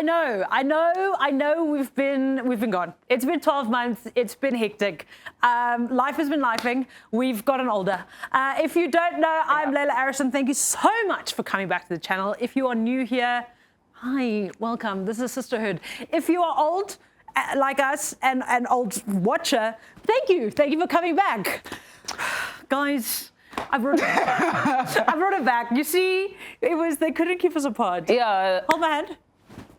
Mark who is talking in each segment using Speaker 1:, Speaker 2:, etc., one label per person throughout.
Speaker 1: I know we've been gone. It's been 12 months. It's been hectic. Life has been lifing. We've gotten older. If you don't know, I'm Layla Arrison. Thank you so much for coming back to the channel. If you are new here, hi, welcome. This is Sisterhood. If you are old, like us, and an old watcher, thank you. Thank you for coming back. Guys, I brought it back. You see, they couldn't keep us apart.
Speaker 2: Yeah.
Speaker 1: Hold my hand.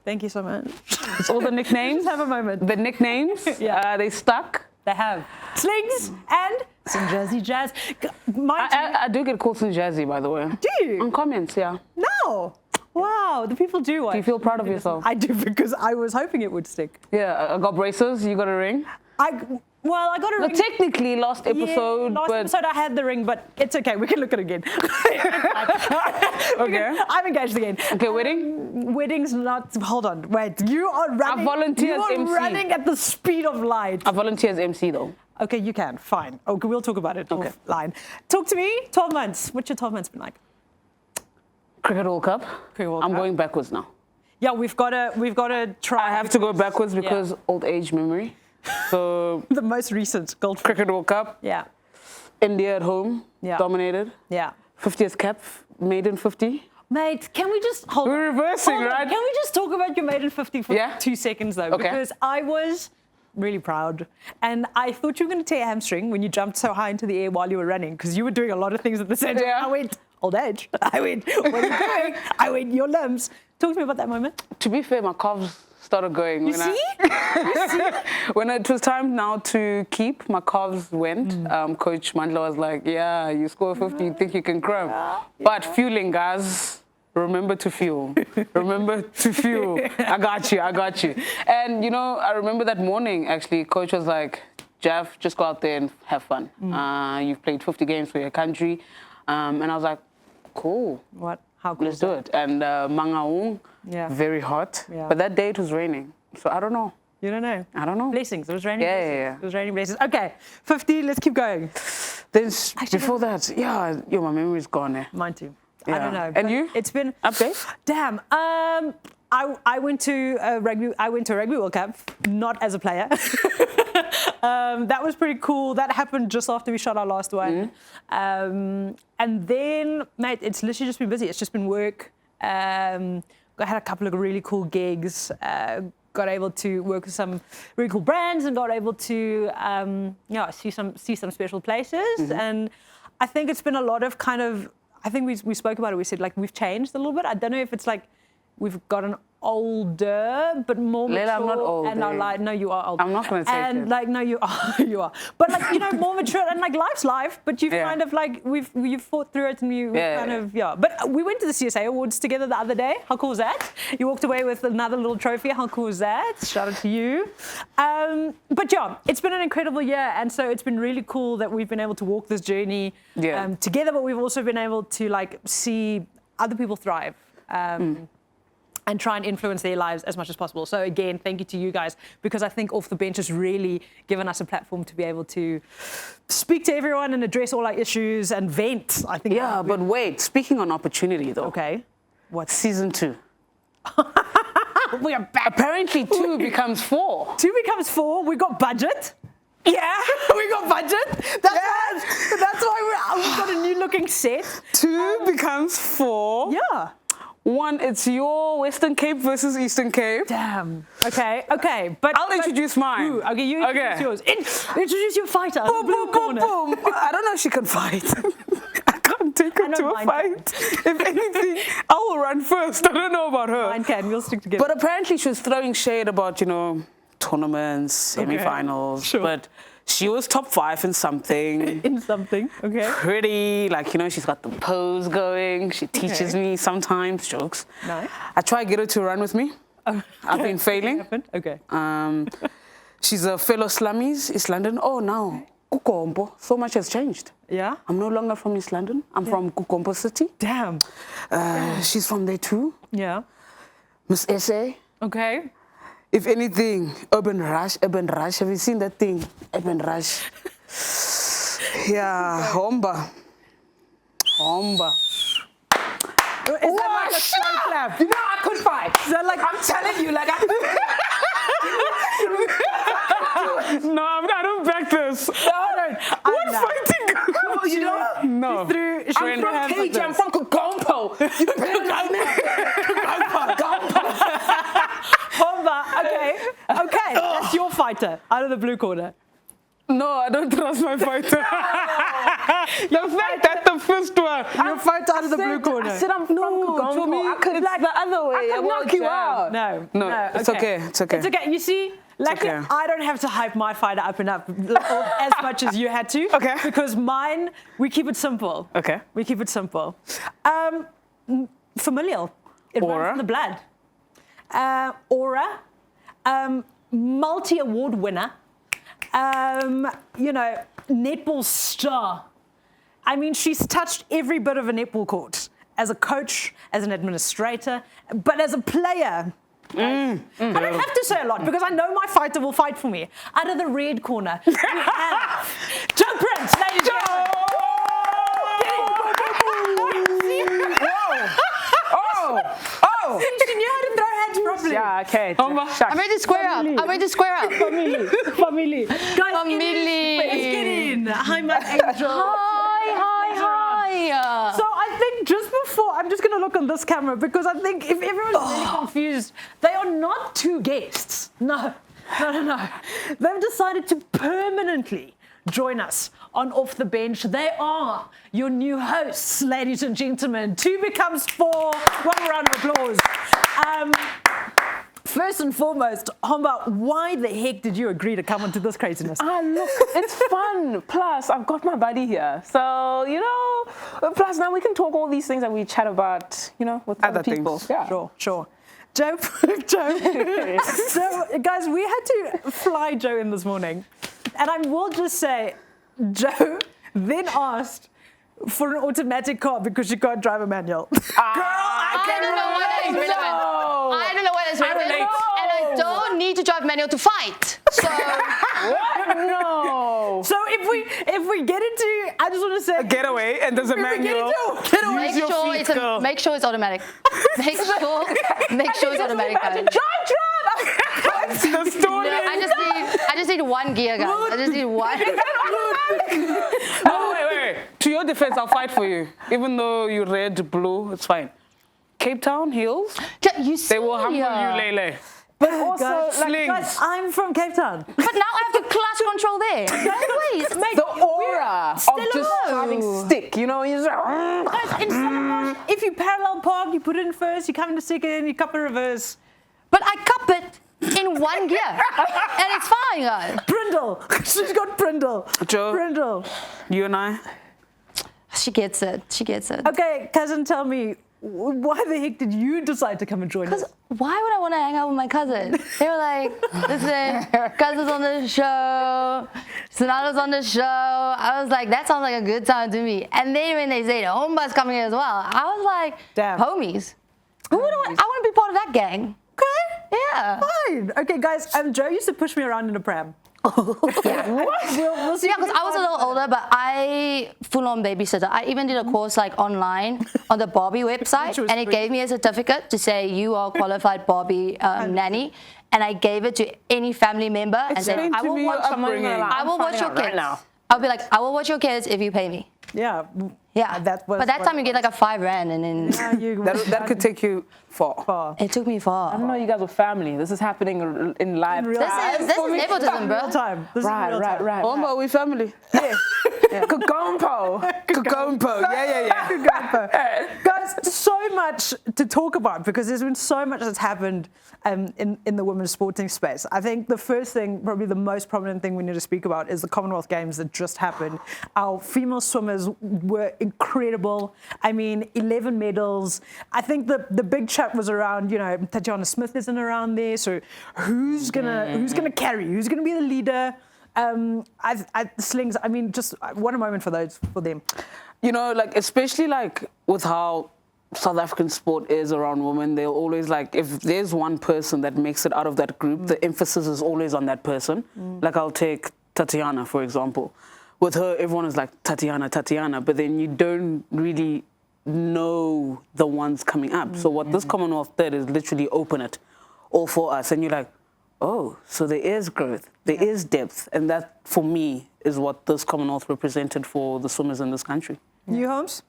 Speaker 1: Thank you so much.
Speaker 2: It's all the nicknames.
Speaker 1: Just have a moment.
Speaker 2: The nicknames,
Speaker 1: Yeah.
Speaker 2: They stuck.
Speaker 1: They have. Slings and some Jersey Jazz.
Speaker 2: I do get called some Jazzy, by the way.
Speaker 1: Do you?
Speaker 2: On comments, yeah.
Speaker 1: No. Wow, the people do.
Speaker 2: Do you feel proud of yourself?
Speaker 1: I do, because I was hoping it would stick.
Speaker 2: Yeah, I got braces. You got a ring.
Speaker 1: I got a ring.
Speaker 2: Technically, last episode.
Speaker 1: Last episode I had the ring, but it's okay. We can look at it again.
Speaker 2: Okay.
Speaker 1: I'm engaged again.
Speaker 2: Okay, wedding?
Speaker 1: Wedding's not. Hold on. Wait. You are running.
Speaker 2: I volunteer
Speaker 1: You
Speaker 2: as
Speaker 1: are
Speaker 2: MC.
Speaker 1: running at the speed of light.
Speaker 2: I volunteer as MC, though.
Speaker 1: Okay, you can. Fine. Okay, we'll talk about it
Speaker 2: Okay.
Speaker 1: offline. Talk to me. 12 months. What's your 12 months been like?
Speaker 2: Cricket World Cup. I'm going backwards now.
Speaker 1: Yeah, we've got to try.
Speaker 2: I have to go backwards because old age memory. So
Speaker 1: the most recent gold
Speaker 2: Cricket World Cup.
Speaker 1: Yeah.
Speaker 2: India at home.
Speaker 1: Yeah.
Speaker 2: Dominated.
Speaker 1: Yeah.
Speaker 2: 50th cap. Maiden 50.
Speaker 1: Mate, can we just hold
Speaker 2: We're
Speaker 1: on.
Speaker 2: reversing,
Speaker 1: Hold on.
Speaker 2: right?
Speaker 1: Can we just talk about your maiden 50 for 2 seconds though?
Speaker 2: Okay.
Speaker 1: Because I was really proud. And I thought you were going to tear a hamstring when you jumped so high into the air while you were running, because you were doing a lot of things at the same time.
Speaker 2: Yeah.
Speaker 1: I went, old age. I went, what are you doing? I went, your limbs. Talk to me about that moment.
Speaker 2: To be fair, my calves started going.
Speaker 1: You see? You see?
Speaker 2: When it was time now to keep, my calves went. Coach Mandla was like, yeah, you score 50, you think you can cramp.
Speaker 1: Yeah.
Speaker 2: But fueling, guys, remember to fuel. Remember to fuel. I got you. And, I remember that morning, actually, coach was like, Jaf, just go out there and have fun. You've played 50 games for your country. And I was like, cool.
Speaker 1: What? How cool
Speaker 2: Let's do it. And Mangaung, very hot. Yeah. But that day it was raining. So I don't know.
Speaker 1: You don't know?
Speaker 2: I don't know.
Speaker 1: Blessings. It was raining.
Speaker 2: Yeah.
Speaker 1: It was raining blessings. Okay, 50. Let's keep going.
Speaker 2: Then before that, my memory's gone.
Speaker 1: Mine too.
Speaker 2: Yeah.
Speaker 1: I don't know.
Speaker 2: And you?
Speaker 1: It's been
Speaker 2: update.
Speaker 1: Damn. I went to a rugby World Cup, not as a player. That was pretty cool. That happened just after we shot our last one. And then, mate, it's literally just been busy. It's just been work. I had a couple of really cool gigs. Got able to work with some really cool brands and got able to see some special places. And I think it's been a lot of kind of, I think we spoke about it. We said like we've changed a little bit. I don't know if it's like we've gotten older, but more mature.
Speaker 2: Layla, I'm not old.
Speaker 1: And I like, no, you are old.
Speaker 2: I'm not going to take
Speaker 1: and
Speaker 2: it.
Speaker 1: like, no, you are. But like, more mature, and like life's life. But you've kind of like you've fought through it, and you kind of But we went to the CSA Awards together the other day. How cool was that? You walked away with another little trophy. How cool was that? Shout out to you. But yeah, it's been an incredible year, and so it's been really cool that we've been able to walk this journey together. But we've also been able to like see other people thrive. And try and influence their lives as much as possible. So again, thank you to you guys, because I think Off the Bench has really given us a platform to be able to speak to everyone and address all our issues and vent. I think.
Speaker 2: Yeah, but wait, speaking on opportunity though.
Speaker 1: Okay. What?
Speaker 2: Season 2.
Speaker 1: We are back.
Speaker 2: Apparently 2 becomes 4.
Speaker 1: 2 becomes 4. We got budget. Yeah, we got budget. That's why we've got a new looking set.
Speaker 2: 2 becomes 4.
Speaker 1: Yeah.
Speaker 2: 1, it's your Western Cape versus Eastern Cape.
Speaker 1: Damn. Okay. But
Speaker 2: I'll introduce mine.
Speaker 1: Ooh, okay, you introduce yours. Introduce your fighter.
Speaker 2: Boom, boom, boom, boom. I don't know if she can fight. I can't take her to a fight. If anything, I will run first. I don't know about her.
Speaker 1: Mine can. We'll stick together.
Speaker 2: But apparently she was throwing shade about, tournaments, semi-finals.
Speaker 1: Sure.
Speaker 2: But she was top 5 in something.
Speaker 1: Okay.
Speaker 2: Pretty, she's got the pose going. She teaches me sometimes, jokes.
Speaker 1: Nice.
Speaker 2: I try to get her to run with me.
Speaker 1: Oh,
Speaker 2: I've been failing.
Speaker 1: Okay.
Speaker 2: She's a fellow Slummies, East London. Oh, now, Kukombo. So much has changed.
Speaker 1: Yeah?
Speaker 2: I'm no longer from East London. I'm from Kukombo City.
Speaker 1: Damn.
Speaker 2: She's from there too.
Speaker 1: Yeah.
Speaker 2: Miss SA.
Speaker 1: Okay.
Speaker 2: If anything, Urban Rush. Have you seen that thing? Urban Rush. Yeah, Homba.
Speaker 1: Is that like a slow clap?
Speaker 3: You know I could fight.
Speaker 1: Is that like...
Speaker 3: I'm telling you, like
Speaker 2: No, I don't back this. What fighting?
Speaker 3: No, you know?
Speaker 2: No.
Speaker 3: I'm from Cage, I'm from Kagompo. You better like me.
Speaker 1: Homba, okay, that's your fighter out of the blue corner.
Speaker 2: No, I don't trust my fighter. The fact that the first one.
Speaker 1: Your fighter out of the blue corner.
Speaker 3: I said I'm from Kagompo.
Speaker 2: For me,
Speaker 3: I could,
Speaker 2: it's
Speaker 3: like,
Speaker 2: the other way.
Speaker 3: I could knock you out.
Speaker 1: No,
Speaker 2: it's okay. It's okay.
Speaker 1: It's okay. You see, luckily,
Speaker 2: okay.
Speaker 1: I don't have to hype my fighter up and up as much as you had to.
Speaker 2: Okay.
Speaker 1: Because mine, we keep it simple.
Speaker 2: Okay.
Speaker 1: We keep it simple. Familial. It
Speaker 2: Aura.
Speaker 1: runs in the blood. Aura. Multi-award winner. You know, netball star. I mean, she's touched every bit of a netball court as a coach, as an administrator, but as a player. I don't have to say a lot because I know my fighter will fight for me. Out of the red corner, we have Jo Prins, ladies and gentlemen. She knew how to throw hands properly.
Speaker 3: Yeah, okay.
Speaker 4: I'm ready to square up. I'm ready to square up.
Speaker 1: Family. Guys,
Speaker 4: Family.
Speaker 1: Let's get in. Hi, my angel.
Speaker 4: Hi.
Speaker 1: So I think just before, I'm just going to look on this camera because I think if everyone's really confused, they are not two guests. No. They've decided to permanently join us on Off the Bench. They are your new hosts, ladies and gentlemen. 2 becomes 4. One round of applause. First and foremost, Homba, why the heck did you agree to come onto this craziness?
Speaker 3: Look, it's fun. Plus, I've got my buddy here. So, you know, plus now we can talk all these things that we chat about, you know, with other people.
Speaker 2: things.
Speaker 3: Yeah.
Speaker 1: Sure. Jo. So, guys, we had to fly Jo in this morning. And I will just say, Jo then asked for an automatic car because she can't drive a manual. Girl,
Speaker 4: I don't know what that is relevant. I don't know what that's relevant.
Speaker 2: relate.
Speaker 4: And I don't need to drive manual to fight. So
Speaker 3: No.
Speaker 1: So if we get into, I just want to say,
Speaker 2: A getaway and there's a manual.
Speaker 4: make
Speaker 2: your
Speaker 4: sure
Speaker 2: feet,
Speaker 4: it's
Speaker 2: girl.
Speaker 4: make sure it's automatic. Make sure it's automatic, guys.
Speaker 2: That's the story.
Speaker 4: No, I just need one gear, guys. I just need one.
Speaker 2: No, wait. To your defense, I'll fight for you. Even though you red, blue, it's fine. Cape Town hills,
Speaker 4: You see,
Speaker 2: they will humble you, Layla.
Speaker 3: But also,
Speaker 1: guys, I'm from Cape Town.
Speaker 4: But now I have to clutch control there. Wait,
Speaker 3: the aura of just having stick, you know, you're just like,
Speaker 1: Guys, in Sinalo, if you parallel park, you put it in first, you come into second, you cup it reverse.
Speaker 4: but I cup it in one gear, and it's fine, guys.
Speaker 1: Brindle. She's got Brindle.
Speaker 2: Jo.
Speaker 1: Brindle.
Speaker 2: You and I.
Speaker 4: She gets it. She gets it.
Speaker 1: Okay, cousin, tell me, why the heck did you decide to come and join us?
Speaker 4: Why would I want to hang out with my cousin? They were like, listen, cousin's on the show, Sinalo's on the show. I was like, that sounds like a good time to me. And then when they said Homba's coming as well, I was like,
Speaker 1: Damn.
Speaker 4: homies. I want to be part of that gang.
Speaker 1: Okay.
Speaker 4: Yeah.
Speaker 1: Fine. Okay, guys, Jo used to push me around in a pram.
Speaker 4: We'll see. Yeah, because I was a little older, but I full-on babysitter. I even did a course like online on the Barbie website, and it gave me a certificate to say you are qualified Barbie nanny. And I gave it to any family member and said, I will watch your kids. I'll be like, I will watch your kids if you pay me.
Speaker 1: Yeah.
Speaker 4: Yeah.
Speaker 1: But
Speaker 4: that time you get like a $5 and then
Speaker 2: That could take you far.
Speaker 4: it took me far.
Speaker 3: I don't know, you guys were family. This is happening in live
Speaker 1: real
Speaker 3: time.
Speaker 4: This is nepotism, bro.
Speaker 1: Real time. This is real time.
Speaker 3: Right.
Speaker 2: Homba, we family.
Speaker 3: Kagompo.
Speaker 2: Kagompo. Yeah.
Speaker 1: Guys, so much to talk about because there's been so much that's happened in the women's sporting space. I think the first thing, probably the most prominent thing we need to speak about is the Commonwealth Games that just happened. Our female swimmers were incredible. I mean, 11 medals. I think the big chat was around, you know, Tatiana Smith isn't around there, so who's gonna carry? Who's gonna be the leader? Slings. I mean, just what a moment for them.
Speaker 2: You know, like especially like with how South African sport is around women, they'll always like, if there's one person that makes it out of that group, the emphasis is always on that person. Like I'll take Tatiana, for example. With her, everyone is like, Tatiana, but then you don't really know the ones coming up. So what this Commonwealth did is literally open it all for us. And you're like, oh, so there is growth, there is depth. And that, for me, is what this Commonwealth represented for the swimmers in this country.
Speaker 1: You, Holmes?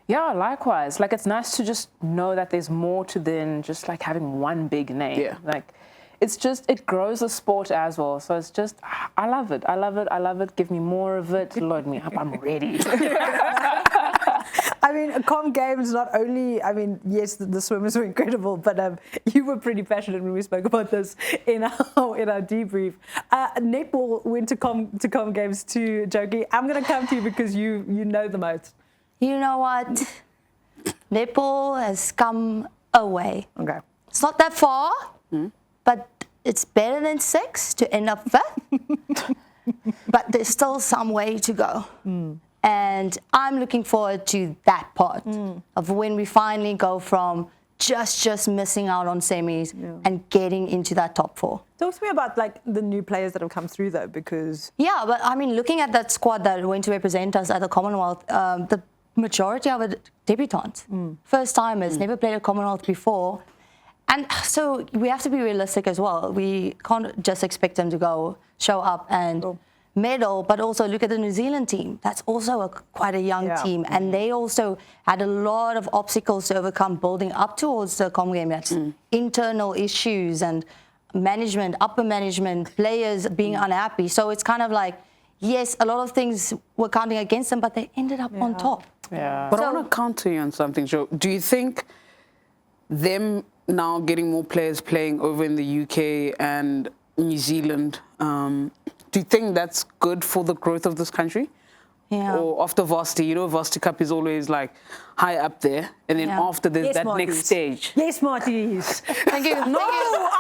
Speaker 3: Yeah, likewise. Like, it's nice to just know that there's more to than just like having one big name.
Speaker 2: Yeah.
Speaker 3: Like, it's just, it grows the sport as well. So it's just, I love it. I love it. I love it. Give me more of it. Load me up. I'm ready.
Speaker 1: I mean, Com Games, not only, I mean, yes, the swimmers were incredible, but you were pretty passionate when we spoke about this in our debrief. Netball went to Com Games too, Jokey. I'm going to come to you because you know the most.
Speaker 4: You know what? Netball has come away.
Speaker 1: Okay.
Speaker 4: It's not that far, but it's better than 6 to end up 5th. But there's still some way to go. And I'm looking forward to that part of when we finally go from just missing out on semis and getting into that top 4.
Speaker 1: Talk to me about like the new players that have come through though, because...
Speaker 4: Yeah, but I mean, looking at that squad that went to represent us at the Commonwealth, the majority of it debutantes, first timers, never played a Commonwealth before. And so we have to be realistic as well. We can't just expect them to go show up and medal, but also look at the New Zealand team. That's also quite a young team. And they also had a lot of obstacles to overcome building up towards the Com Game. That's internal issues and management, upper management, players being unhappy. So it's kind of like, yes, a lot of things were counting against them, but they ended up on top.
Speaker 3: Yeah.
Speaker 2: But I want to counter you on something, Jo. Do you think them now getting more players playing over in the UK and New Zealand, do you think that's good for the growth of this country?
Speaker 4: Yeah.
Speaker 2: Or after Varsity, you know, Varsity Cup is always like high up there, and then after there's that next stage.
Speaker 1: Yes, Marty's.
Speaker 4: Thank you.
Speaker 1: No,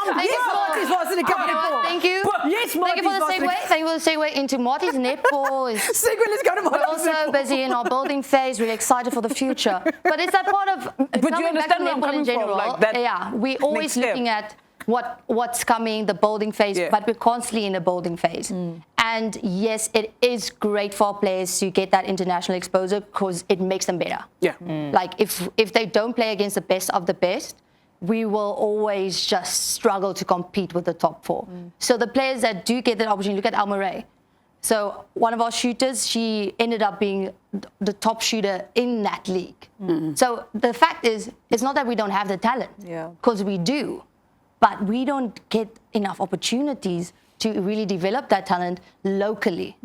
Speaker 1: Marty's Varsity Cup netball.
Speaker 4: Thank you.
Speaker 1: Yes,
Speaker 4: Thank you for the segue. Thank you for the segue into Marty's netball.
Speaker 1: Segue, let's go to
Speaker 4: We're
Speaker 1: Marty's
Speaker 4: also
Speaker 1: netball.
Speaker 4: busy in our building phase, really excited for the future. But it's that part of
Speaker 2: But you understand where I'm coming from, like that.
Speaker 4: Yeah, we're always looking at what's coming, the building phase, but we're constantly in the building phase. And yes, it is great for our players to get that international exposure because it makes them better.
Speaker 2: Yeah.
Speaker 4: Like if they don't play against the best of the best, we will always just struggle to compete with the top 4. So the players that do get that opportunity, look at Al Murray. So one of our shooters, she ended up being the top shooter in that league. So the fact is, it's not that we don't have the talent, because we do, but we don't get enough opportunities to really develop that talent locally.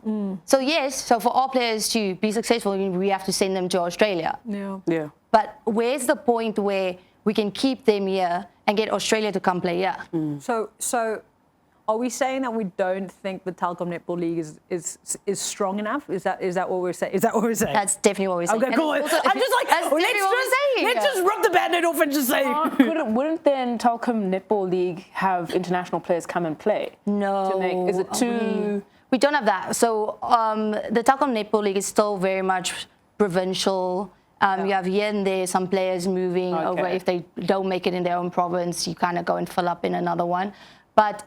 Speaker 4: So yes, so for our players to be successful, we have to send them to Australia.
Speaker 2: Yeah.
Speaker 4: But where's the point where we can keep them here and get Australia to come play here?
Speaker 1: So are we saying that we don't think the Telkom Netball League is strong enough? Is that what we're saying? Is that what we're saying?
Speaker 4: That's definitely what we're saying.
Speaker 1: Okay, cool. I'm just like, let's just rub the band-aid off and just say.
Speaker 3: Wouldn't then Telkom Netball League have international players come and play?
Speaker 4: No.
Speaker 3: Is it too...
Speaker 4: We don't have that. So the Telkom Netball League is still very much provincial. You have here and there some players moving over. If they don't make it in their own province, you kind of go and fill up in another one. But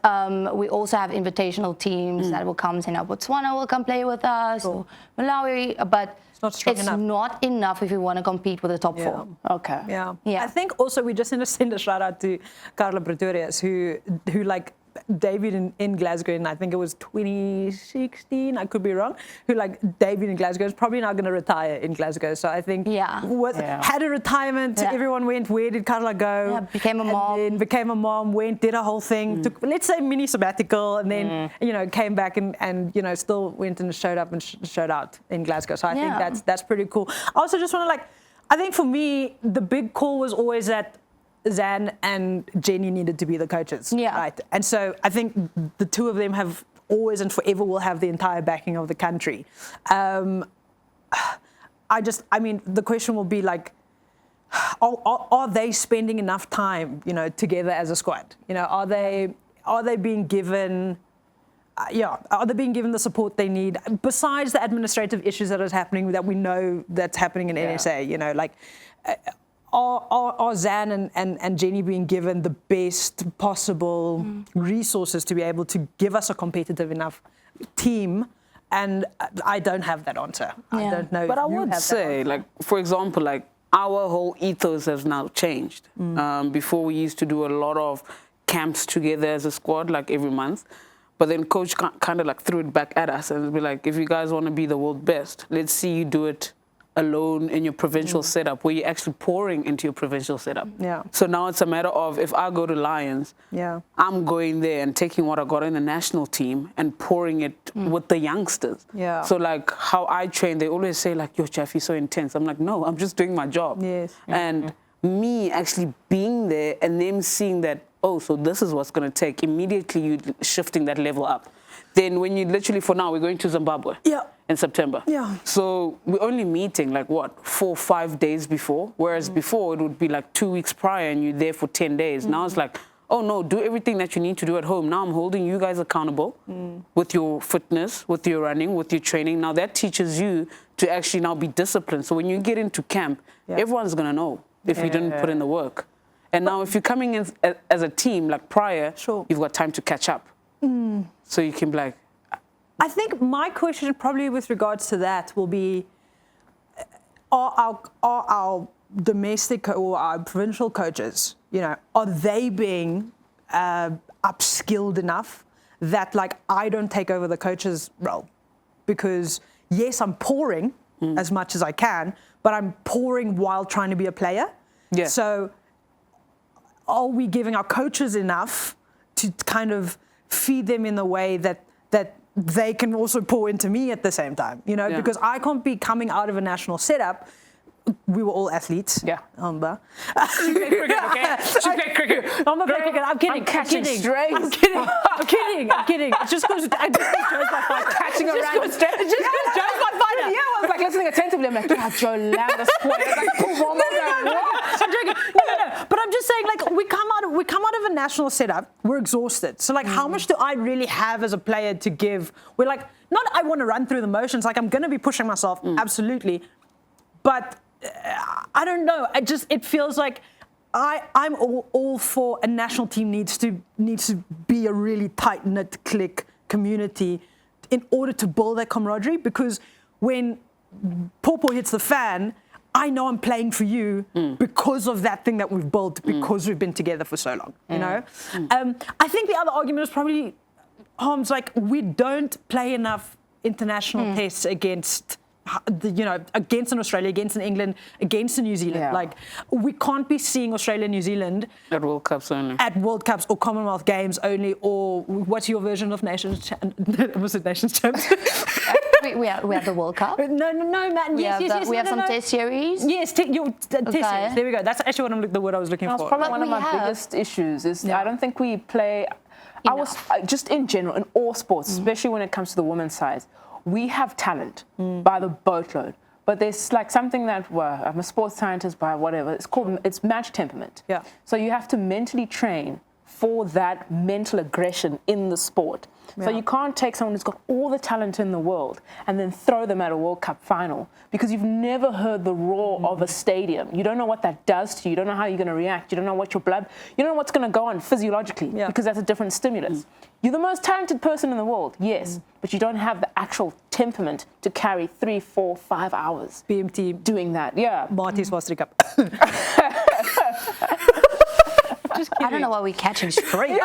Speaker 4: we also have invitational teams that will come, saying, Botswana will come play with us, or Malawi, but it's not enough if you want to compete with the top 4.
Speaker 3: Okay.
Speaker 1: Yeah. I think also we just need to send a shout out to Carla Pretorius, who like David in Glasgow, and I think it was 2016, I could be wrong, who like David in Glasgow is probably not going to retire in Glasgow. So I think had a retirement, everyone went, where did Carla go?
Speaker 4: Yeah, became a mom.
Speaker 1: Then became a mom, went, did a whole thing, took, let's say, mini sabbatical, and then, you know, came back and you know, still went and showed up and showed out in Glasgow. So I think that's pretty cool. I also just want to I think for me, the big call was always that Zan and Jenny needed to be the coaches, right? And so I think the two of them have always and forever will have the entire backing of the country. I mean, the question will be like, are they spending enough time, you know, together as a squad? You know, are they being given, are they being given the support they need besides the administrative issues that is happening that we know that's happening in NSA? You know, like. Are Zan and Jenny being given the best possible resources to be able to give us a competitive enough team? And I don't have that answer. I don't know.
Speaker 2: But I would say, like, for example, like, our whole ethos has now changed. Before we used to do a lot of camps together as a squad, like every month. But then coach kind of like threw it back at us and be like, if you guys want to be the world best, let's see you do it alone in your provincial setup, where you're actually pouring into your provincial setup.
Speaker 1: Yeah.
Speaker 2: So now it's a matter of, if I go to Lions, I'm going there and taking what I got in the national team and pouring it with the youngsters.
Speaker 1: Yeah.
Speaker 2: So like how I train, they always say like, yo, Jeff, you're so intense. I'm like, no, I'm just doing my job.
Speaker 1: Yes.
Speaker 2: And me actually being there and them seeing that, oh, so this is what's going to take, immediately you shifting that level up. Then when you literally, for now, we're going to Zimbabwe in September.
Speaker 1: Yeah.
Speaker 2: So we're only meeting like what, 4 or 5 days before, whereas before it would be like 2 weeks prior and you're there for 10 days. Now it's like, oh no, do everything that you need to do at home. Now I'm holding you guys accountable with your fitness, with your running, with your training. Now that teaches you to actually now be disciplined. So when you get into camp, everyone's going to know if you didn't put in the work. And now if you're coming in as a team, like prior, you've got time to catch up. So you can be like...
Speaker 1: I think my question probably with regards to that will be, are our domestic or our provincial coaches, you know, are they being upskilled enough that like I don't take over the coach's role? Because yes, I'm pouring as much as I can, but I'm pouring while trying to be a player.
Speaker 2: Yeah.
Speaker 1: So are we giving our coaches enough to kind of feed them in the way that they can also pour into me at the same time, you know, because I can't be coming out of a national setup. We were all athletes.
Speaker 3: Yeah.
Speaker 1: Homba.
Speaker 2: She played cricket, okay? She played cricket.
Speaker 1: Homba played cricket. I'm kidding.
Speaker 3: I'm catching strays.
Speaker 1: I'm kidding. I'm kidding. It's just because Joe's my fighter.
Speaker 3: Catching a random
Speaker 1: It's just because Joe's my fighter.
Speaker 3: Yeah, I was like listening attentively. I'm like, yeah, Joe Lamb, that's point. Like,
Speaker 1: I'm joking. No. But I'm just saying, like, we come out of a national setup, we're exhausted. So, like, how much do I really have as a player to give? We're like, not I want to run through the motions. Like, I'm going to be pushing myself, absolutely. But I don't know. It feels like I'm all for a national team needs to be a really tight-knit clique community in order to build that camaraderie, because when Pawpaw hits the fan, I know I'm playing for you because of that thing that we've built, because we've been together for so long, you know? I think the other argument is probably, Holmes, like, we don't play enough international tests against, you know, against an Australia, against an England, against a New Zealand.
Speaker 3: Yeah.
Speaker 1: Like, we can't be seeing Australia and New Zealand
Speaker 2: At World Cups only.
Speaker 1: at World Cups or Commonwealth Games only, or what's your version of Nations? Was it Nations Champs?
Speaker 4: We have the World Cup.
Speaker 1: No, man.
Speaker 4: We have some test series.
Speaker 1: Yes, test series. There we go. That's actually the word I was looking for.
Speaker 3: That's probably
Speaker 4: But
Speaker 3: one of my biggest issues is I don't think we play... just in general, in all sports, especially when it comes to the women's side, we have talent by the boatload. But there's like something that, well, I'm a sports scientist by whatever, it's match temperament.
Speaker 1: Yeah.
Speaker 3: So you have to mentally train for that mental aggression in the sport. So you can't take someone who's got all the talent in the world and then throw them at a World Cup final, because you've never heard the roar of a stadium. You don't know what that does to you. You don't know how you're going to react. You don't know what your blood, you don't know what's going to go on physiologically, because that's a different stimulus. You're the most talented person in the world, yes, but you don't have the actual temperament to carry 3, 4, 5 hours
Speaker 1: BMT
Speaker 3: doing that. Yeah.
Speaker 1: Marty's Wasserik up. Just kidding.
Speaker 4: I don't know why we're catching straight.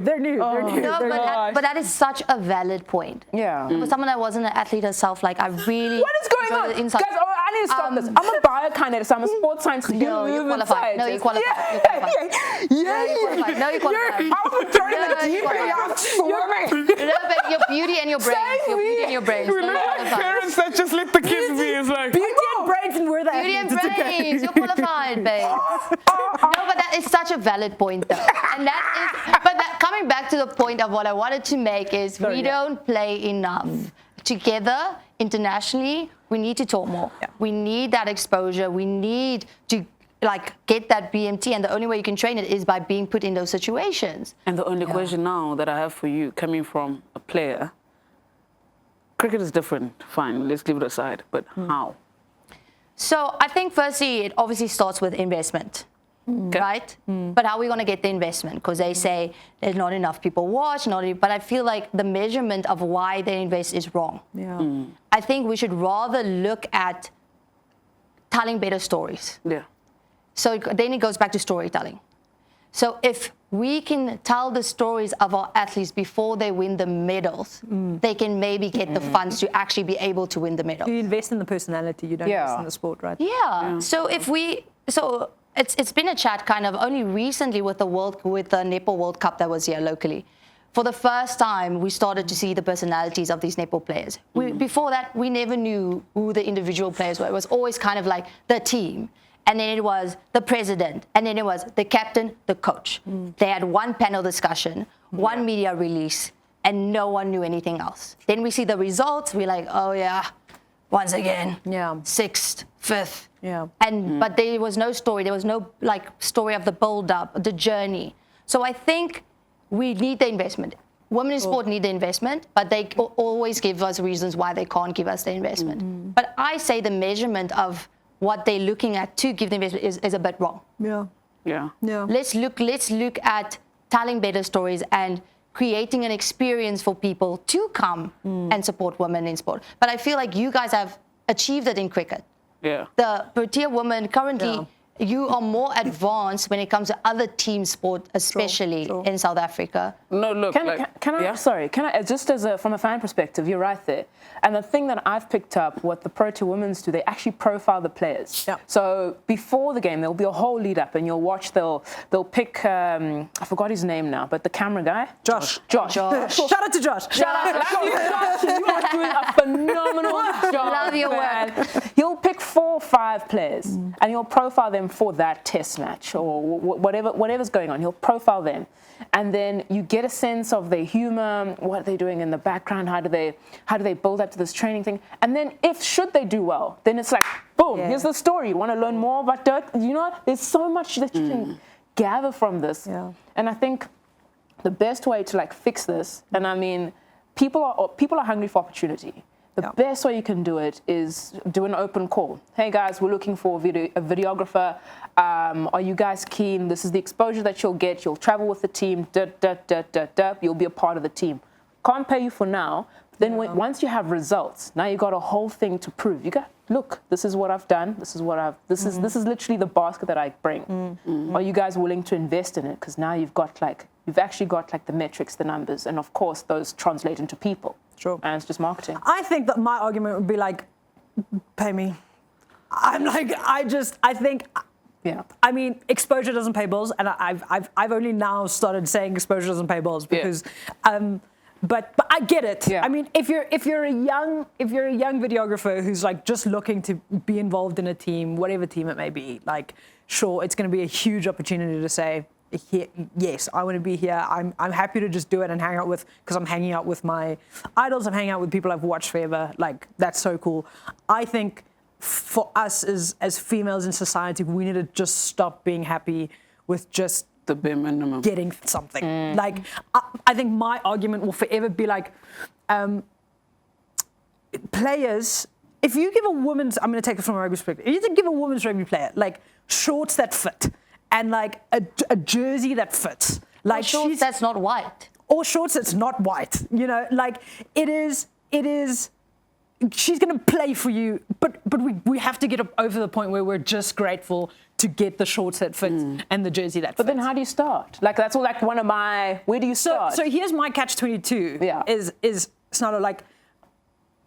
Speaker 1: They're new.
Speaker 4: No, but that is such a valid point.
Speaker 3: Yeah.
Speaker 4: For someone that wasn't an athlete herself, like I really.
Speaker 3: What is going on? Guys, I need to stop this. I'm a biokinetic, so I'm a sports scientist.
Speaker 4: No, you're qualified. No, you're qualified. No, you're qualified.
Speaker 3: I'm turning the deep I'm swimming.
Speaker 4: No, but your beauty and your brains. Your beauty and your brains.
Speaker 2: We look like parents that just let the kids be. It's like...
Speaker 1: Beauty and brains, and we're the
Speaker 4: Beauty and
Speaker 1: athletes. It's okay.
Speaker 4: brains. You're qualified, babe. No, but that is such a valid point, though. And coming back to the point of what I wanted to make is we don't play enough. Together, internationally, we need to talk more. Yeah. We need that exposure. We need to get that BMT, and the only way you can train it is by being put in those situations.
Speaker 2: And the only question now that I have for you, coming from a player, cricket is different, fine, let's leave it aside, but how?
Speaker 4: So I think firstly, it obviously starts with investment. right? But how are we going to get the investment? Because they say there's not enough people watch, but I feel like the measurement of why they invest is wrong.
Speaker 1: Yeah.
Speaker 4: I think we should rather look at telling better stories.
Speaker 2: Yeah.
Speaker 4: So then it goes back to storytelling. So if we can tell the stories of our athletes before they win the medals, they can maybe get the funds to actually be able to win the medals.
Speaker 1: You invest in the personality, you don't invest in the sport, right?
Speaker 4: Yeah. So it's been a chat kind of only recently with the Netball World Cup that was here locally. For the first time, we started to see the personalities of these netball players. Before that, we never knew who the individual players were. It was always kind of like the team. And then it was the president. And then it was the captain, the coach. They had one panel discussion, one media release, and no one knew anything else. Then we see the results. We're like, oh, yeah, once again, 6th, 5th.
Speaker 1: Yeah.
Speaker 4: But there was no story. There was no story of the build-up, the journey. So I think we need the investment. Women in sport need the investment, but they always give us reasons why they can't give us the investment. But I say the measurement of what they're looking at to give the investment is a bit wrong.
Speaker 2: Yeah.
Speaker 4: Let's look at telling better stories and creating an experience for people to come and support women in sport. But I feel like you guys have achieved it in cricket.
Speaker 2: Yeah.
Speaker 4: The Proteas Women currently, you are more advanced when it comes to other team sport, especially in South Africa.
Speaker 2: No, look.
Speaker 3: Can I just from a fan perspective, you're right there. And the thing that I've picked up, what the Proteas Women's do, they actually profile the players. Yeah. So before the game, there'll be a whole lead up, and you'll watch. They'll pick. I forgot his name now, but the camera guy, Josh. Shout
Speaker 1: out to Josh.
Speaker 3: Shout out to Josh. You are doing a phenomenal job.
Speaker 4: Love your work.
Speaker 3: He'll pick 4 or 5 players, and he'll profile them for that test match or whatever's going on. He'll profile them, and then you get a sense of their humor, what they're doing in the background, how do they build up to this training thing, and then should they do well, then it's like boom, here's the story. You want to learn more about dirt? There's so much that you can gather from this, and I think the best way to fix this, and I mean, people are hungry for opportunity. The best way you can do it is do an open call. Hey guys, we're looking for a videographer. Are you guys keen? This is the exposure that you'll get. You'll travel with the team. You'll be a part of the team. Can't pay you for now. But then once you have results, now you got a whole thing to prove. You got, look, this is what I've done. This is this is literally the basket that I bring. Are you guys willing to invest in it? Because now you've actually got the metrics, the numbers, and of course those translate into people.
Speaker 1: Sure.
Speaker 3: And it's just marketing.
Speaker 1: I think that my argument would be pay me. I think.
Speaker 3: Yeah.
Speaker 1: I mean, exposure doesn't pay bills, and I've only now started saying exposure doesn't pay bills because, but I get it.
Speaker 3: Yeah.
Speaker 1: I mean, if you're a young videographer who's just looking to be involved in a team, whatever team it may be, sure, it's going to be a huge opportunity to say, yes, I want to be here. I'm happy to just do it and hang out because I'm hanging out with my idols. I'm hanging out with people I've watched forever. That's so cool. I think for us as females in society, we need to just stop being happy with just
Speaker 2: the bare minimum,
Speaker 1: getting something. I think my argument will forever be players. If you give a woman's, I'm going to take it from a rugby perspective. If you give a women's rugby player shorts that fit. And a jersey that fits,
Speaker 4: or shorts that's not white,
Speaker 1: or shorts that's not white. It is. She's going to play for you, but we have to get over the point where we're just grateful to get the shorts that fit and the jersey that fits.
Speaker 3: But then how do you start? That's all one of my. Where do you start?
Speaker 1: So here's my catch-22. Yeah. Is Sinalo,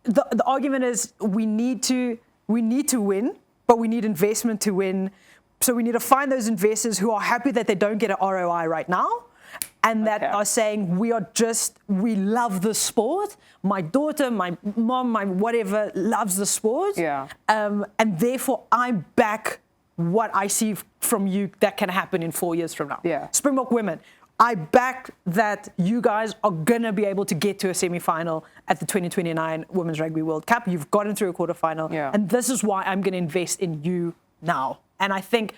Speaker 1: the argument is we need to win, but we need investment to win. So we need to find those investors who are happy that they don't get an ROI right now and that are saying we love the sport. My daughter, my mom, my whatever loves the sport. Yeah. And therefore I back what I see from you that can happen in 4 years from now. Yeah. Springbok Women, I back that you guys are going to be able to get to a semi-final at the 2029 Women's Rugby World Cup. You've gotten through a quarterfinal. Yeah. And this is why I'm going to invest in you now. And I think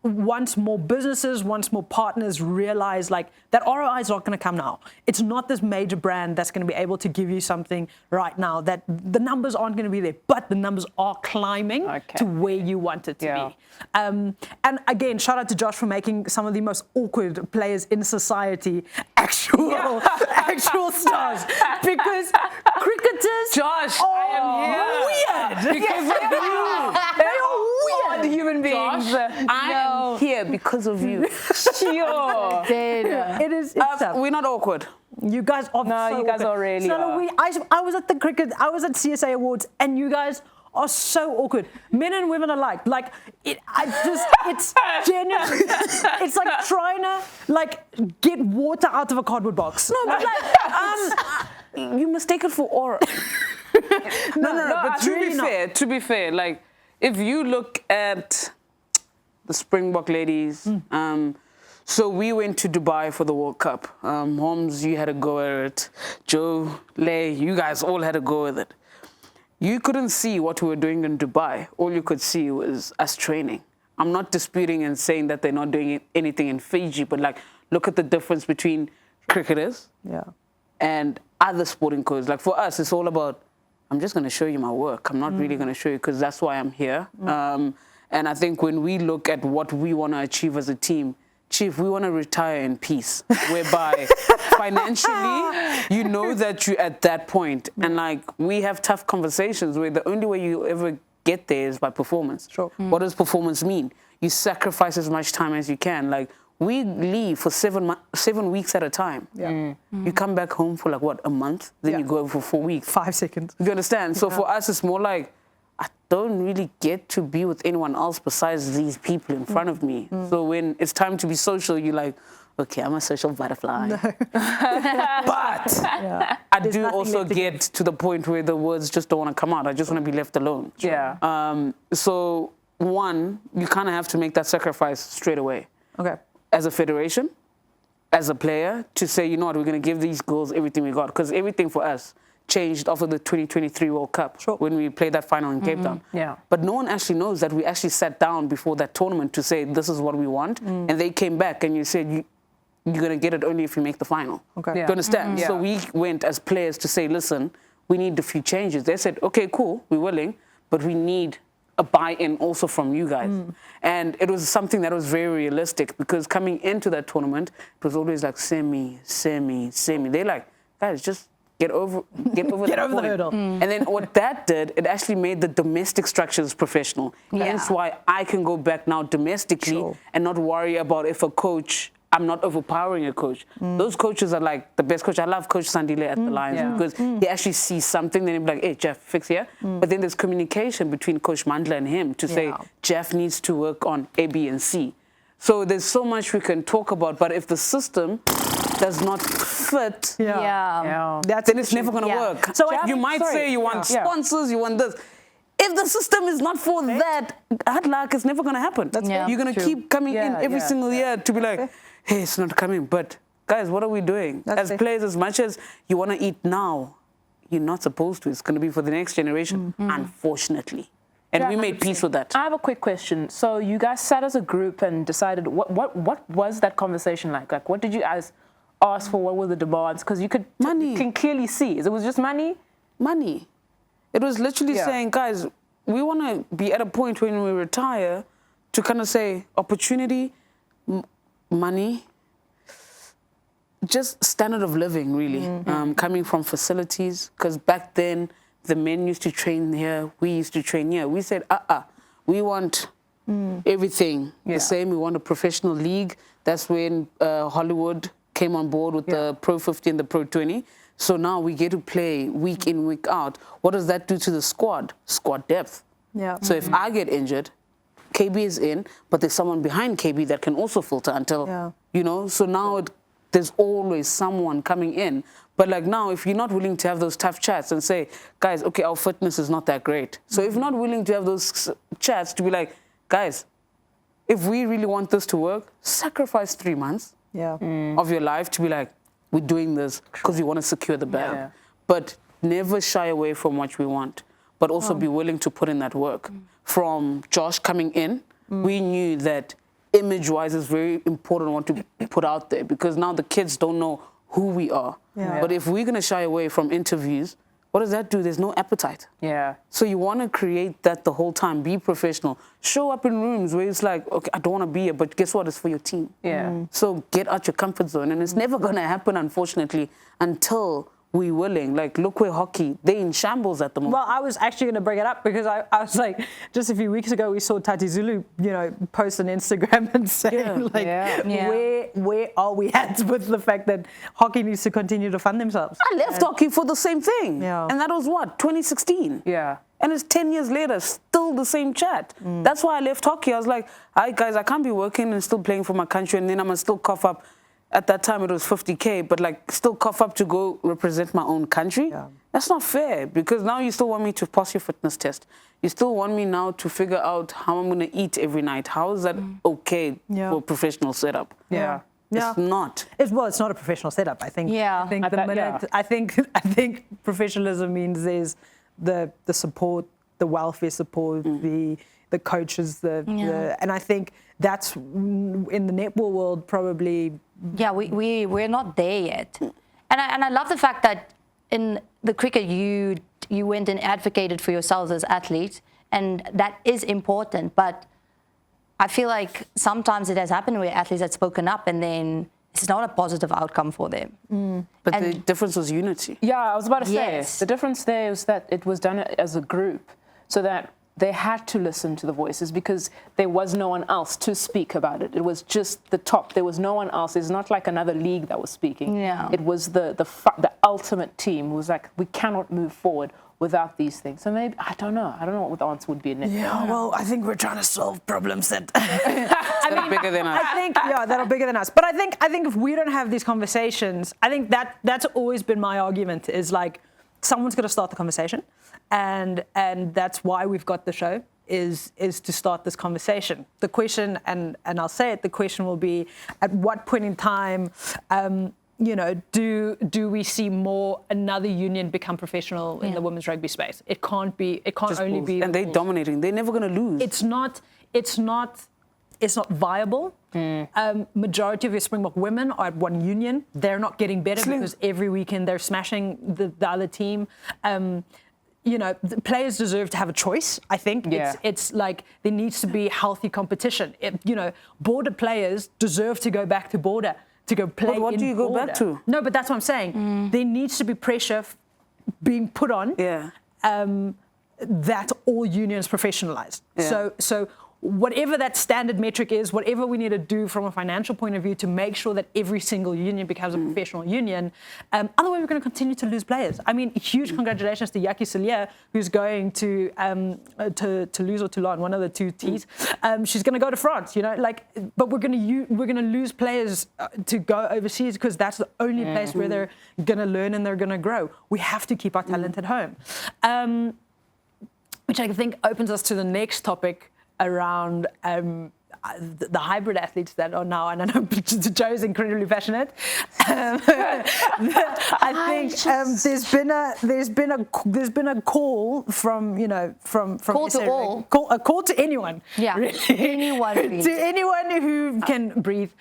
Speaker 1: once more businesses, once more partners realize like that ROI is not going to come now. It's not this major brand that's going to be able to give you something right now, that the numbers aren't going to be there, but the numbers are climbing to where you want it to be. And again, shout out to Josh for making some of the most awkward players in society actual stars, because cricketers
Speaker 2: Josh, I am here
Speaker 1: weird.
Speaker 2: because of you.
Speaker 1: They are weird
Speaker 3: Human beings.
Speaker 2: I am here because of you.
Speaker 3: Sure.
Speaker 1: It is. It's tough.
Speaker 2: We're not awkward.
Speaker 1: You guys are
Speaker 3: No, you guys are really
Speaker 1: Sinalo, I was at the cricket, I was at CSA Awards, and you guys are so awkward. Men and women alike. Like, it's genuine. It's like trying to, like, get water out of a cardboard box.
Speaker 2: No, but like, you mistake it for aura. No, but to be fair, like, if you look at the Springbok ladies, so we went to Dubai for the World Cup. Holmes, you had a go at it. Jo, Lay, you guys all had a go at it. You couldn't see what we were doing in Dubai. All you could see was us training. I'm not disputing and saying that they're not doing anything in Fiji, but like, look at the difference between cricketers and other sporting codes. Like for us, it's all about, I'm just going to show you my work. I'm not really going to show you because that's why I'm here. And I think when we look at what we want to achieve as a team, Chief, we want to retire in peace, whereby financially, you know that you're at that point. And like, we have tough conversations where the only way you ever get there is by performance.
Speaker 1: Sure.
Speaker 2: What does performance mean? You sacrifice as much time as you can. Like, we leave for 7 weeks at a time. You come back home for like, what, a month? Then you go for 4 weeks.
Speaker 1: 5 seconds.
Speaker 2: You understand? So for us, it's more like, I don't really get to be with anyone else besides these people in front of me. So when it's time to be social, you're like, okay, I'm a social butterfly. But I do also get to the point where the words just don't want to come out. I just want to be left alone. So one, you kind of have to make that sacrifice straight away.
Speaker 1: Okay.
Speaker 2: As a federation, as a player, to say, you know what, we're going to give these girls everything we got. Because everything for us changed after the 2023 World Cup when we played that final in Cape Town. But no one actually knows that we actually sat down before that tournament to say, this is what we want. And they came back and you said, you're going to get it only if you make the final. Okay. Do you understand? So we went as players to say, listen, we need a few changes. They said, okay, cool, we're willing, but we need a buy-in also from you guys. And it was something that was very realistic because coming into that tournament, it was always like semi. They're like, guys, just get over the hurdle. And then what that did, it actually made the domestic structures professional. That's why I can go back now domestically and not worry about if a coach, I'm not overpowering a coach. Those coaches are like the best coach. I love Coach Sandile at the Lions because he actually sees something, then he'll be like, hey, Jeff, fix here. But then there's communication between Coach Mandla and him to say, Jeff needs to work on A, B, and C. So there's so much we can talk about, but if the system does not fit, then it's never going to work. So you might say you want sponsors, you want this. If the system is not for that, hard luck, it's never going to happen. You're going to keep coming in every single year to be like, hey, it's not coming. But guys, what are we doing? As players, as much as you want to eat now, you're not supposed to. It's going to be for the next generation, unfortunately. And we made peace with that.
Speaker 3: I have a quick question. So you guys sat as a group and decided, what was that conversation like? Like, what did you guys ask for? What were the demands? Because you can clearly see. It was just money?
Speaker 2: Money. It was literally saying, guys, we want to be at a point when we retire to kind of say opportunity, money, just standard of living, really, coming from facilities. Because back then, the men used to train here, we used to train here. We said, we want everything the same. We want a professional league. That's when Hollywood came on board with the Pro 50 and the Pro 20. So now we get to play week in, week out. What does that do to the squad? Squad depth. So if I get injured, KB is in, but there's someone behind KB that can also filter until, you know, so now there's always someone coming in. But like now, if you're not willing to have those tough chats and say, guys, okay, our fitness is not that great. So if you're not willing to have those chats to be like, guys, if we really want this to work, sacrifice 3 months of your life to be like, we're doing this because we want to secure the bag. But never shy away from what we want, but also be willing to put in that work. From Josh coming in, we knew that image-wise is very important what to put out there, because now the kids don't know who we are.
Speaker 1: Yeah.
Speaker 2: But if we're going to shy away from interviews, what does that do? There's no appetite.
Speaker 3: Yeah.
Speaker 2: So you want to create that the whole time. Be professional. Show up in rooms where it's like, okay, I don't want to be here, but guess what? It's for your team.
Speaker 3: Yeah.
Speaker 2: So get out your comfort zone. And it's never going to happen, unfortunately, until we're willing. Like, look where hockey, they're in shambles at the moment.
Speaker 1: Well, I was actually going to bring it up because I was like, just a few weeks ago, we saw Tati Zulu, post on Instagram and saying, where are we at with the fact that hockey needs to continue to fund themselves?
Speaker 2: I left hockey for the same thing.
Speaker 1: Yeah.
Speaker 2: And that was what, 2016?
Speaker 3: Yeah.
Speaker 2: And it's 10 years later, still the same chat. That's why I left hockey. I was like, guys, I can't be working and still playing for my country, and then I'm going to still cough up. At that time, it was 50K, but like still cough up to go represent my own country. Yeah. That's not fair, because now you still want me to pass your fitness test. You still want me now to figure out how I'm going to eat every night. How is that okay for a professional setup?
Speaker 3: Yeah.
Speaker 2: It's not.
Speaker 1: It's not a professional setup. I think.
Speaker 4: Yeah.
Speaker 1: I think professionalism means there's the support, the welfare support, the coaches, and I think that's in the netball world probably.
Speaker 4: Yeah, we're not there yet, and I love the fact that in the cricket you went and advocated for yourselves as athletes, and that is important. But I feel like sometimes it has happened where athletes have spoken up and then it's not a positive outcome for them.
Speaker 2: But the difference was unity.
Speaker 3: Yeah, I was about to say,
Speaker 4: Yes.
Speaker 3: the difference there is that it was done as a group, so that they had to listen to the voices because there was no one else to speak about it. It was just the top. There was no one else. It's not like another league that was speaking.
Speaker 4: Yeah.
Speaker 3: It was the ultimate team who was like, we cannot move forward without these things. So maybe, I don't know what the answer would be in it.
Speaker 1: Yeah, well, I think we're trying to solve problems that
Speaker 2: That are bigger than us.
Speaker 1: I think that are bigger than us. But I think if we don't have these conversations, I think that's always been my argument, is like someone's got to start the conversation, and that's why we've got the show, is to start this conversation. The question, and I'll say it, the question will be, at what point in time do we see another union become professional in the women's rugby space? It can't
Speaker 2: Just
Speaker 1: only
Speaker 2: Bulls.
Speaker 1: be,
Speaker 2: and they're dominating. They're never going to lose.
Speaker 1: It's not viable. Majority of your Springbok women are at one union. They're not getting better because every weekend they're smashing the other team. The players deserve to have a choice. I think it's like there needs to be healthy competition. Border players deserve to go back to border to go play.
Speaker 2: But what do you go back to?
Speaker 1: No, but that's what I'm saying. There needs to be pressure being put on.
Speaker 2: Yeah.
Speaker 1: That all unions professionalize.
Speaker 2: Yeah.
Speaker 1: So whatever that standard metric is, whatever we need to do from a financial point of view to make sure that every single union becomes a professional union. Otherwise, we're going to continue to lose players. I mean, huge congratulations to Yaki Salia, who's going to Toulouse or Toulon, one of the two T's. She's going to go to France, but we're going to lose players to go overseas because that's the only place where they're going to learn and they're going to grow. We have to keep our talent at home. Which I think opens us to the next topic around the hybrid athletes that are now, and I know Joe's incredibly passionate. I think there's been a call from
Speaker 4: Call to all.
Speaker 1: A call to anyone.
Speaker 4: Yeah,
Speaker 1: really.
Speaker 4: anyone. Really.
Speaker 1: To anyone who can breathe.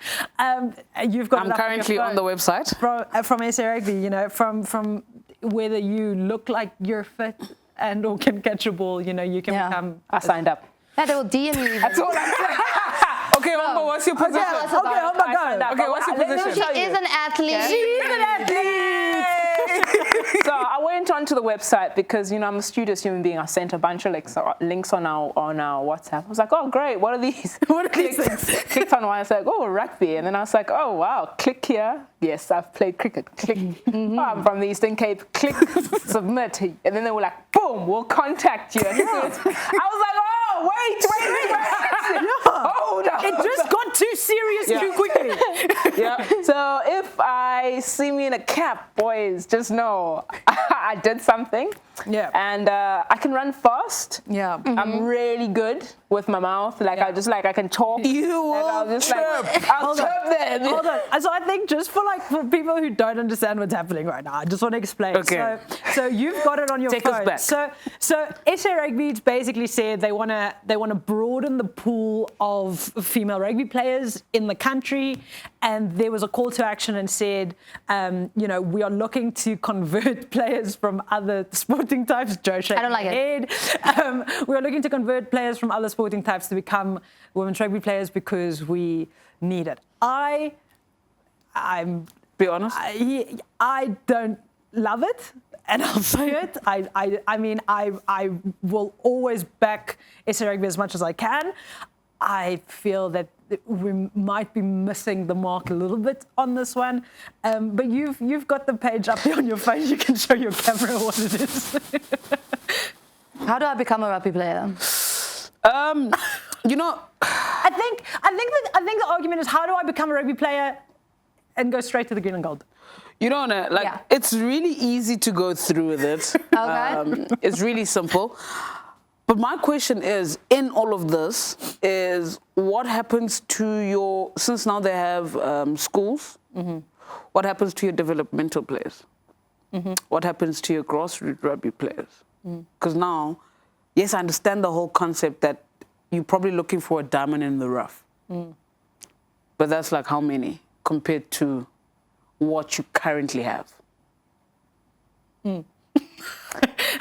Speaker 1: You've got.
Speaker 2: I'm currently on the website
Speaker 1: from SA Rugby. From whether you look like you're fit and/or can catch a ball. You can become.
Speaker 3: I signed up.
Speaker 4: Yeah, they will DM you.
Speaker 2: That's all I'm saying. Okay, Homba, what's your position?
Speaker 1: Homba, go.
Speaker 2: Okay, what's your position?
Speaker 4: She is an athlete.
Speaker 1: She is an athlete.
Speaker 3: So I went onto the website because I'm a studious human being. I sent a bunch of links on our WhatsApp. I was like, oh great, what are these?
Speaker 1: What are these things?
Speaker 3: Clicked on one. I was like, oh, rugby, and then I was like, oh wow, click here. Yes, I've played cricket. Click. Oh, I'm from the Eastern Cape. Click. Submit. And then they were like, boom, we'll contact you. And I was like, oh wait. Hold on.
Speaker 1: It just got too serious too quickly.
Speaker 3: Yeah. So if I see me in a cap, boys, just know I did something.
Speaker 1: Yeah.
Speaker 3: And I can run fast.
Speaker 1: Yeah.
Speaker 3: I'm really good with my mouth. I can talk.
Speaker 2: I'll
Speaker 3: chirp them.
Speaker 1: Hold on. So I think just for people who don't understand what's happening right now, I just want to explain.
Speaker 2: Okay.
Speaker 1: So you've got it on your
Speaker 2: Take
Speaker 1: phone.
Speaker 2: us back.
Speaker 1: So SA Rugby basically said they want to broaden the pool pool of female rugby players in the country, and there was a call to action and said, you know, we are looking to convert players from other sporting types. Jo shaking
Speaker 4: I don't like
Speaker 1: it. We are looking to convert players from other sporting types to become women's rugby players because we need it. I'm
Speaker 2: Be honest.
Speaker 1: I don't love it, and I'll say it. I mean, I will always back SA Rugby as much as I can. I feel that we might be missing the mark a little bit on this one. But you've got the page up there on your phone. You can show your camera what it is.
Speaker 4: How do I become a rugby player?
Speaker 2: You know,
Speaker 1: I think the argument is, how do I become a rugby player and go straight to the green and gold?
Speaker 2: You know, like,
Speaker 4: Yeah.
Speaker 2: it's really easy to go through with it.
Speaker 4: Okay.
Speaker 2: It's really simple. But my question is, in all of this, is what happens to your, since now they have schools, what happens to your developmental players? What happens to your grassroots rugby players? Because now, yes, I understand the whole concept that you're probably looking for a diamond in the rough. But that's like how many compared to what you currently have? No.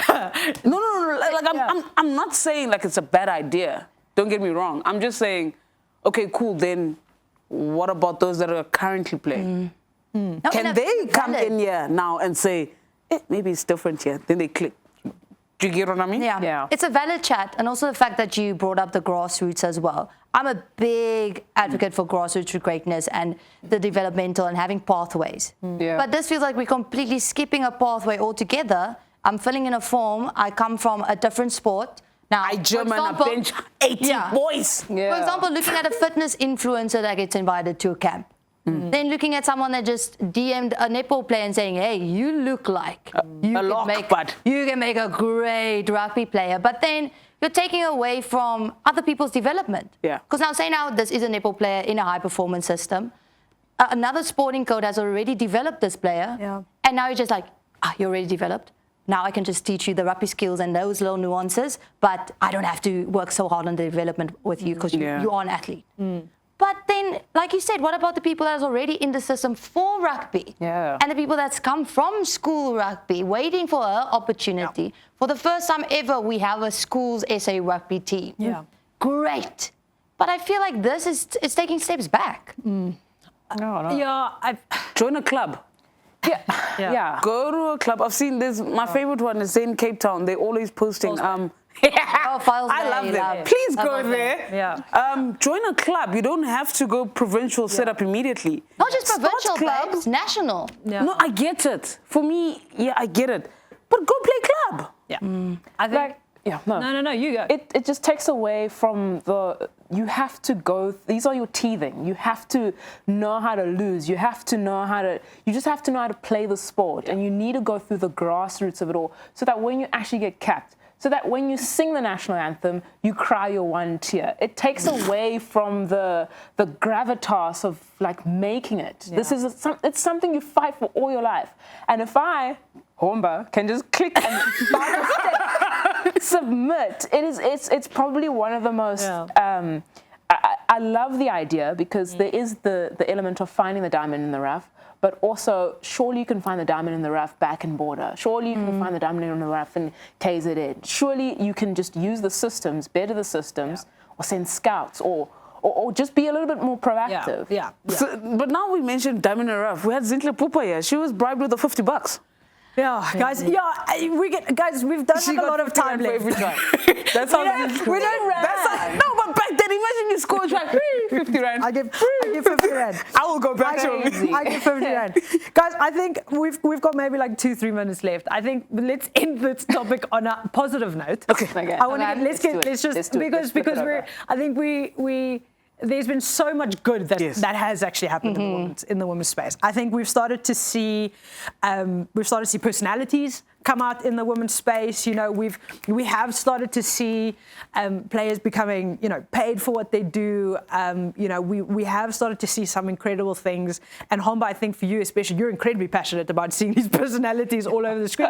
Speaker 2: Like, I'm not saying like it's a bad idea. Don't get me wrong. I'm just saying, okay, cool. Then what about those that are currently playing?
Speaker 4: No,
Speaker 2: Can they come in here now and say, maybe it's different here? Then they click. Do you get what I mean?
Speaker 4: Yeah. It's a valid chat, and also the fact that you brought up the grassroots as well. I'm a big advocate for grassroots greatness and the developmental and having pathways.
Speaker 3: Yeah.
Speaker 4: But this feels like we're completely skipping a pathway altogether. I'm filling in a form. I come from a different sport. Now,
Speaker 2: I
Speaker 4: for
Speaker 2: German a
Speaker 4: example-
Speaker 2: bench 80 boys.
Speaker 3: Yeah.
Speaker 4: For example, looking at a fitness influencer that gets invited to a camp. Then looking at someone that just DM'd a netball player and saying, hey, you look like you can make a great rugby player. But then you're taking away from other people's development.
Speaker 2: Yeah.
Speaker 4: Because now say now this is a netball player in a high performance system. Another sporting code has already developed this player.
Speaker 1: Yeah.
Speaker 4: And now you're just like, you're already developed. Now I can just teach you the rugby skills and those little nuances, but I don't have to work so hard on the development with you because you are an athlete. But then, like you said, what about the people that's already in the system for rugby?
Speaker 3: Yeah.
Speaker 4: And the people that's come from school rugby, waiting for an opportunity. Yeah. For the first time ever, we have a school's SA rugby team.
Speaker 1: Yeah.
Speaker 4: Great. But I feel like this is taking steps back.
Speaker 3: No.
Speaker 1: Yeah,
Speaker 2: Join a club.
Speaker 3: Yeah.
Speaker 2: Go to a club. I've seen this. My favorite one is in Cape Town. They're always posting.
Speaker 4: Files
Speaker 2: I love them.
Speaker 4: Yeah.
Speaker 2: Please
Speaker 4: Love
Speaker 2: go
Speaker 4: them.
Speaker 2: there.
Speaker 1: Yeah.
Speaker 2: Join a club. You don't have to go provincial setup immediately.
Speaker 4: Not just provincial,
Speaker 2: Start
Speaker 4: babes, national.
Speaker 1: Yeah.
Speaker 2: No, I get it. For me, I get it. But go play club.
Speaker 1: Yeah. I think. No, you go.
Speaker 3: It just takes away from you have to go, these are your teething. You have to know how to lose. You just have to know how to play the sport. And you need to go through the grassroots of it all so that when you actually get capped, so that when you sing the national anthem, you cry your one tear. It takes away from the gravitas of like making it.
Speaker 1: Yeah.
Speaker 3: This is it's something you fight for all your life. And if I, Homba, can just click and submit, it's probably one of the most.
Speaker 1: Yeah.
Speaker 3: I love the idea because there is the element of finding the diamond in the rough. But also, surely you can find the diamond in the rough back in border. Surely you can find the diamond in the rough in KZN. Surely you can just use the systems, better the systems, or send scouts, or just be a little bit more proactive.
Speaker 1: Yeah.
Speaker 2: So, but now we mentioned diamond in the rough. We had Zintle Pupa here. She was bribed with the $50.
Speaker 1: Yeah, guys. Yeah, we've done a lot of time left.
Speaker 2: Every time. That's how
Speaker 1: we don't run.
Speaker 2: No, but back then, imagine you score like 50 rand.
Speaker 1: I give 50 rand.
Speaker 2: I will go back to
Speaker 1: I give 50 rand. Guys, I think we've got maybe like 2-3 minutes left. I think let's end this topic on a positive note.
Speaker 2: Okay.
Speaker 1: I want to because I think we there's been so much good that has actually happened in the women's space. I think we've started to see personalities come out in the women's space. You know, we have started to see players becoming, you know, paid for what they do. You know, we have started to see some incredible things. And Homba, I think for you especially, you're incredibly passionate about seeing these personalities all over the screen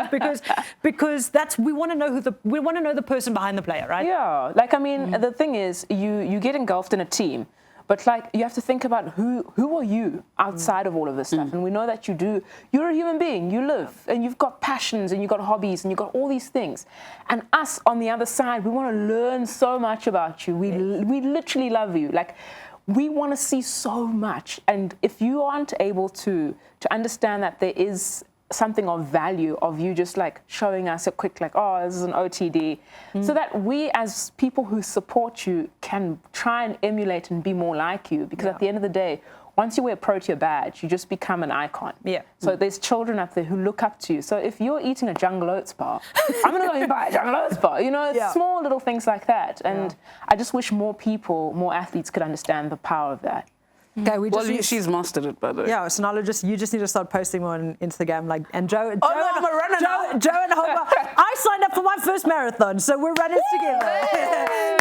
Speaker 1: because that's we want to know the person behind the player, right?
Speaker 3: Yeah, like I mean, the thing is, you get engulfed in a team. But like you have to think about who are you outside of all of this stuff, and we know that you're a human being, you live, and you've got passions, and you've got hobbies, and you've got all these things. And us on the other side, we want to learn so much about you. We literally love you. Like we want to see so much, and if you aren't able to understand that there is something of value of you just like showing us a quick like, oh, this is an OTD, so that we as people who support you can try and emulate and be more like you, because at the end of the day, once you wear a Protea badge, you just become an icon. Yeah. So there's children up there who look up to you. So if you're eating a jungle oats bar, I'm going to go and buy a jungle oats bar. You know, small little things like that. And I just wish more athletes could understand the power of that.
Speaker 1: Okay,
Speaker 2: she's mastered it, by the way.
Speaker 1: Yeah, Sinalo, you just need to start posting more on Instagram, like, and Jo and Homba. I signed up for my first marathon, so we're running together.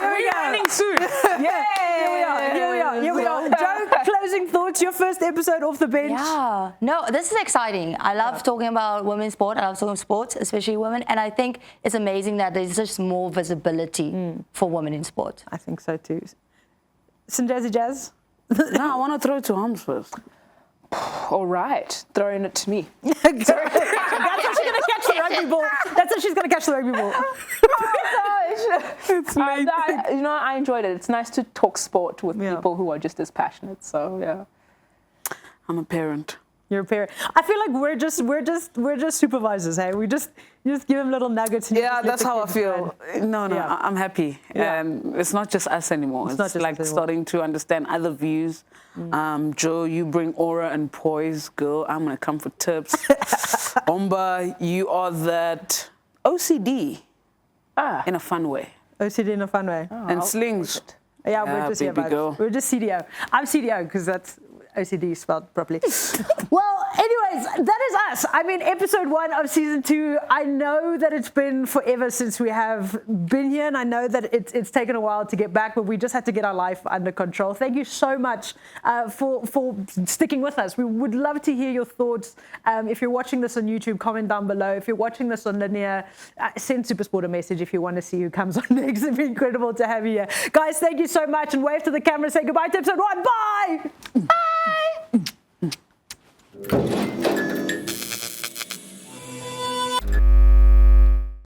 Speaker 2: We're running soon.
Speaker 1: Here we are. Jo, closing thoughts. Your first episode off the bench.
Speaker 4: Yeah, no, this is exciting. I love talking about women's sport. I love talking sports, especially women, and I think it's amazing that there's just more visibility for women in sport.
Speaker 1: I think so too. Sinjazzy Jazz.
Speaker 2: No, I want to throw it to Homs first.
Speaker 3: All right, throwing it to me.
Speaker 1: That's how she's going to catch the rugby ball. That's how she's going to catch the rugby ball.
Speaker 3: It's you know, I enjoyed it. It's nice to talk sport with people who are just as passionate. So yeah,
Speaker 2: I'm a parent.
Speaker 1: You're a parent. I feel like we're just supervisors. Hey, you just give them little nuggets. And
Speaker 2: that's how I feel. No, I'm happy.
Speaker 1: Yeah.
Speaker 2: It's not just us anymore. It's like starting to understand other views. Jo, you bring aura and poise, girl. I'm gonna come for tips. Homba, you are that OCD in a fun way.
Speaker 1: OCD in a fun way.
Speaker 2: And slings.
Speaker 1: Yeah, we're just we're just CDO. I'm CDO because that's OCD spelled properly. Well, anyways, that is us. I mean, episode 1 of season 2. I know that it's been forever since we have been here, and I know that it's taken a while to get back, but we just had to get our life under control. Thank you so much for sticking with us. We would love to hear your thoughts. If you're watching this on YouTube, comment down below. If you're watching this on linear, send Supersport a message if you want to see who comes on next. It'd be incredible to have you here. Guys, thank you so much, and wave to the camera. Say goodbye to episode 1. Bye! Bye!